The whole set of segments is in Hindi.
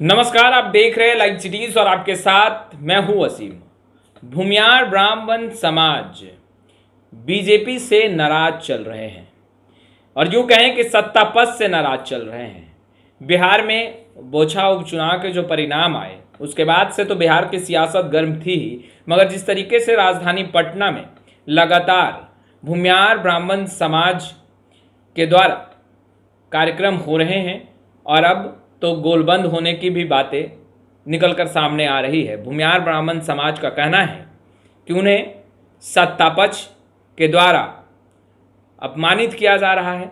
नमस्कार, आप देख रहे हैं लाइव सिटीज और आपके साथ मैं हूं वसीम। भूमियार ब्राह्मण समाज बीजेपी से नाराज चल रहे हैं और यूं कहें कि सत्ता पद से नाराज चल रहे हैं। बिहार में बोछा उपचुनाव के जो परिणाम आए उसके बाद से तो बिहार की सियासत गर्म थी ही, मगर जिस तरीके से राजधानी पटना में लगातार भूमियार ब्राह्मण समाज के द्वारा कार्यक्रम हो रहे हैं और अब तो गोलबंद होने की भी बातें निकलकर सामने आ रही है। भूमियार ब्राह्मण समाज का कहना है कि उन्हें सत्तापक्ष के द्वारा अपमानित किया जा रहा है,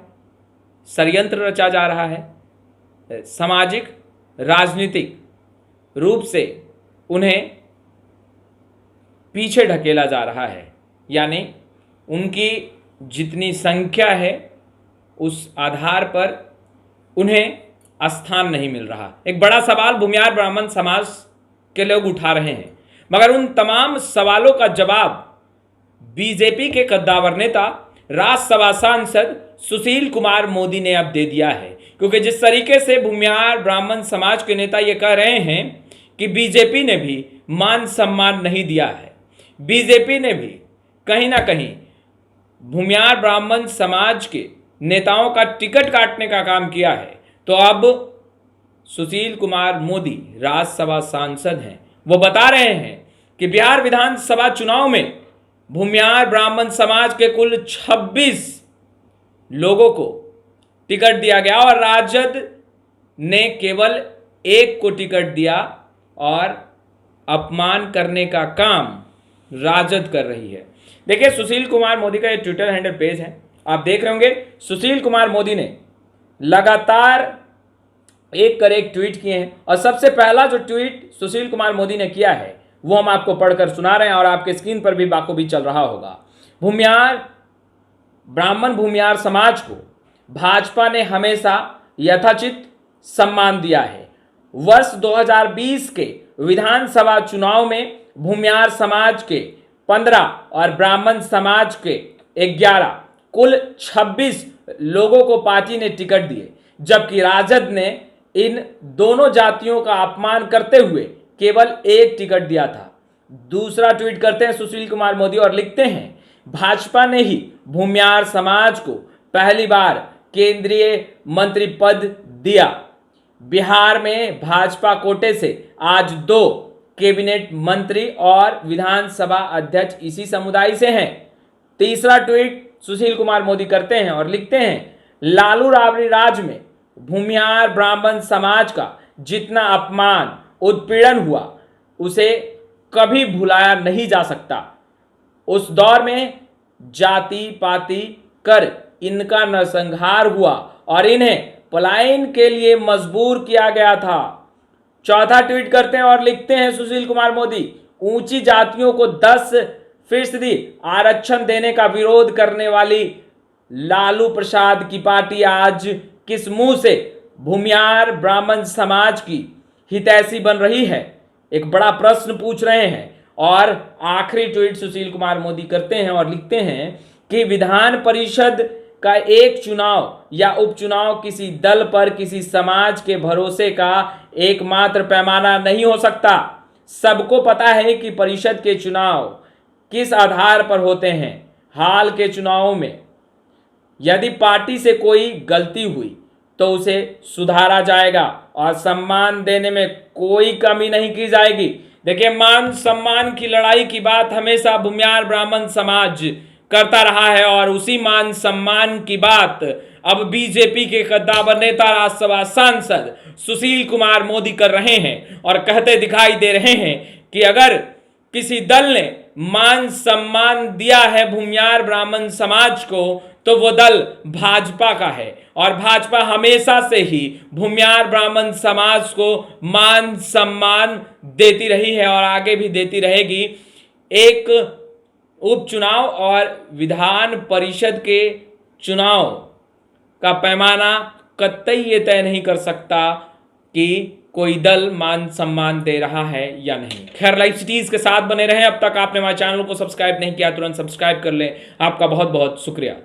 षड्यंत्र रचा जा रहा है, सामाजिक राजनीतिक रूप से उन्हें पीछे ढकेला जा रहा है। यानी उनकी जितनी संख्या है उस आधार पर उन्हें स्थान नहीं मिल रहा। एक बड़ा सवाल भूमियार ब्राह्मण समाज के लोग उठा रहे हैं, मगर उन तमाम सवालों का जवाब बीजेपी के कद्दावर नेता राज्यसभा सांसद सुशील कुमार मोदी ने अब दे दिया है। क्योंकि जिस तरीके से भूमियार ब्राह्मण समाज के नेता ये कह रहे हैं कि बीजेपी ने भी मान सम्मान नहीं दिया है, बीजेपी ने भी कहीं ना कहीं भूमियार ब्राह्मण समाज के नेताओं का टिकट काटने का काम किया है, तो अब सुशील कुमार मोदी राज्यसभा सांसद हैं, वो बता रहे हैं कि बिहार विधानसभा चुनाव में भूमियार ब्राह्मण समाज के कुल 26 लोगों को टिकट दिया गया और राजद ने केवल एक को टिकट दिया और अपमान करने का काम राजद कर रही है। देखिए, सुशील कुमार मोदी का ये ट्विटर हैंडल पेज है, आप देख रहे होंगे। सुशील कुमार मोदी ने लगातार एक ट्वीट किए हैं और सबसे पहला जो ट्वीट सुशील कुमार मोदी ने किया है वो हम आपको पढ़कर सुना रहे हैं और आपके स्क्रीन पर भी बाखूबी चल रहा होगा। भूमियार समाज को भाजपा ने हमेशा यथाचित सम्मान दिया है। वर्ष 2020 के विधानसभा चुनाव में भूमियार समाज के 15 और ब्राह्मण समाज के 11 कुल 26 लोगों को पार्टी ने टिकट दिए, जबकि राजद ने इन दोनों जातियों का अपमान करते हुए केवल एक टिकट दिया था। दूसरा ट्वीट करते हैं सुशील कुमार मोदी और लिखते हैं, भाजपा ने ही भूमियार समाज को पहली बार केंद्रीय मंत्री पद दिया। बिहार में भाजपा कोटे से आज 2 कैबिनेट मंत्री और विधानसभा अध्यक्ष इसी समुदाय से हैं। तीसरा ट्वीट सुशील कुमार मोदी करते हैं और लिखते हैं, लालू राबड़ी राज में भूमियार ब्राह्मण समाज का जितना अपमान उत्पीड़न हुआ उसे कभी भुलाया नहीं जा सकता। उस दौर में जाति पाति कर इनका नरसंहार हुआ और इन्हें पलायन के लिए मजबूर किया गया था। चौथा ट्वीट करते हैं और लिखते हैं सुशील कुमार मोदी, ऊंची जातियों को 10% आरक्षण देने का विरोध करने वाली लालू प्रसाद की पार्टी आज किस मुंह से भूमियार ब्राह्मण समाज की हितैषी बन रही है, एक बड़ा प्रश्न पूछ रहे हैं। और आखिरी ट्वीट सुशील कुमार मोदी करते हैं और लिखते हैं कि विधान परिषद का एक चुनाव या उपचुनाव किसी दल पर किसी समाज के भरोसे का एकमात्र पैमाना नहीं हो सकता। सबको पता है कि परिषद के चुनाव किस आधार पर होते हैं। हाल के चुनावों में यदि पार्टी से कोई गलती हुई तो उसे सुधारा जाएगा और सम्मान देने में कोई कमी नहीं की जाएगी। देखिए, मान सम्मान की लड़ाई की बात हमेशा भूमियार ब्राह्मण समाज करता रहा है और उसी मान सम्मान की बात अब बीजेपी के कद्दावर नेता राज्यसभा सांसद सुशील कुमार मोदी कर रहे हैं और कहते दिखाई दे रहे हैं कि अगर किसी दल ने मान सम्मान दिया है भूमियार ब्राह्मण समाज को तो वो दल भाजपा का है और भाजपा हमेशा से ही भूमियार ब्राह्मण समाज को मान सम्मान देती रही है और आगे भी देती रहेगी। एक उपचुनाव और विधान परिषद के चुनाव का पैमाना कतई ये तय नहीं कर सकता कि कोई दल मान सम्मान दे रहा है या नहीं। खैर, लाइव सिटीज के साथ बने रहें। अब तक आपने हमारे चैनल को सब्सक्राइब नहीं किया तुरंत सब्सक्राइब कर लें। आपका बहुत बहुत शुक्रिया।